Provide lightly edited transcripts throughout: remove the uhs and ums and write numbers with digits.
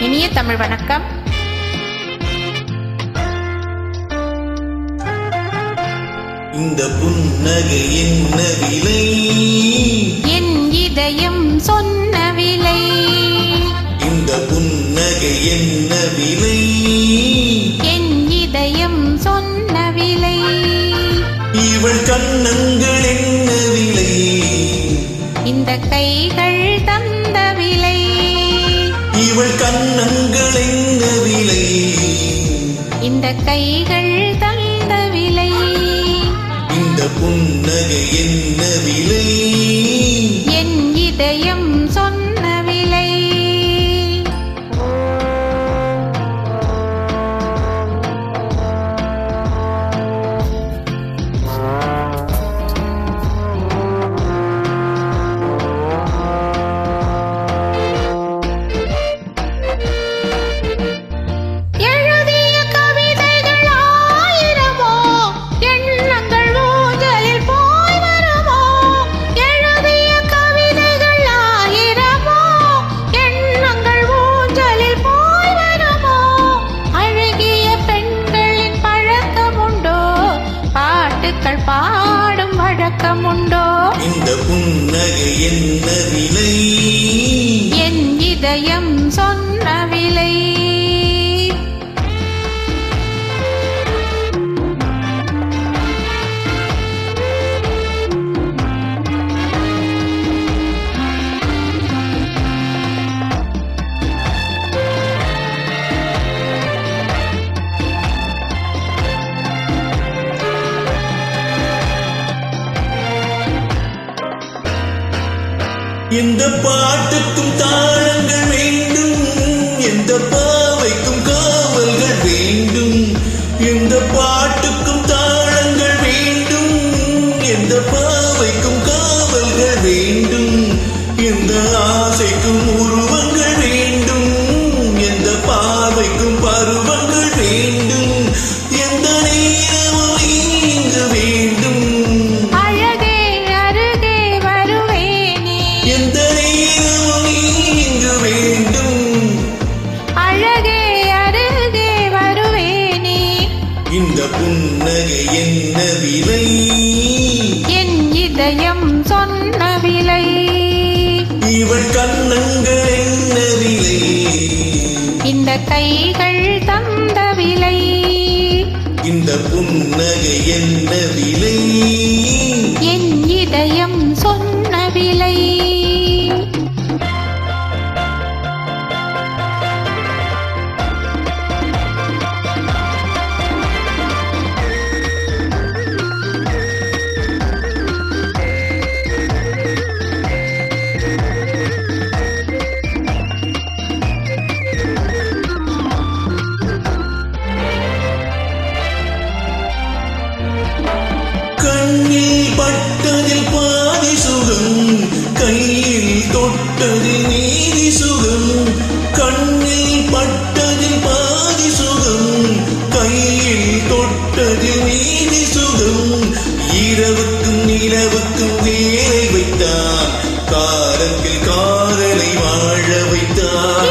இனிய தமிழ் வணக்கம். இந்த புன்னகை என்ன விலை? என் இதயம் சொன்ன விலை. இந்த புன்னகை என்ன விலை? என் இதயம் சொன்ன விலை. இவள் கண்ணங்கள் என்ன விலை? இந்த கைகள் தந்த விலை. இவள் கண்ணங்கள் என்ன விலை? இந்த கைகள் தந்த விலை. இந்த புன்னகை என்ன விலை? என் இதயம் சொன்ன விலை. பாடும் வழக்கம் உண்டோ? இந்த புன்னகை என்ன விலை? என் இதயம் சொன்ன விலை. எந்த பாட்டுக்கும் தாளங்கள் வேண்டும், எந்த பாவைக்கும் காவல்கள் வேண்டும். எந்த பாட்டுக்கும் தாளங்கள் வேண்டும், எந்த பாவைக்கும் காவல்கள் வேண்டும். எந்த ஆசைக்கும் உருவங்கள் வேண்டும், எந்த பார்வைக்கும் பருவங்கள் வேண்டும். எந்த நேரமும் இங்கு வேண்டும். எந்த நேரமும் இங்கு வேண்டும். அழகே அருகே வருவேனே. இந்த புன்னகை என்ன விலை? என் இதயம் சொன்ன விலை. இவள் கண்ணங்கள் என்ன விலை? இந்த கைகள் தந்த விலை. இந்த புன்னகை என்ன விலை? என் இதயம் சொன்ன விலை. கண்ணில் பட்டதில் பாதி சுகம், கையில் தொட்டதில் மீதி சுகம். கண்ணில் பட்டதில் பாதி சுகம், கையில் தொட்டதில் மீதி சுகம். இரவுக்கும் நிலவுக்கும் வேலை வைத்தார், காலத்தில் காதலை வாழ வைத்தார்.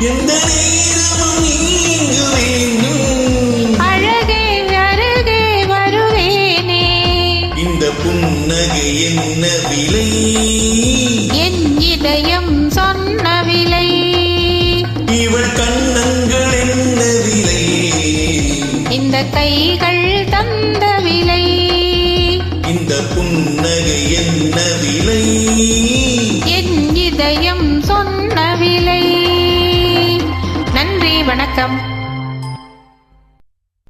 எந்த நேரமும் இங்கு வேண்டும். அழகே அருகே வருவேனே. இந்த புன்னகை என்ன விலை? என் இதயம் சொன்ன விலை. இவள் கண்ணங்கள் என்ன விலை? இந்த கைகள் தந்த விலை. இந்த புன்னகை என்ன விலை? என் இதயம் சொன்ன விலை. நன்றி, வணக்கம்.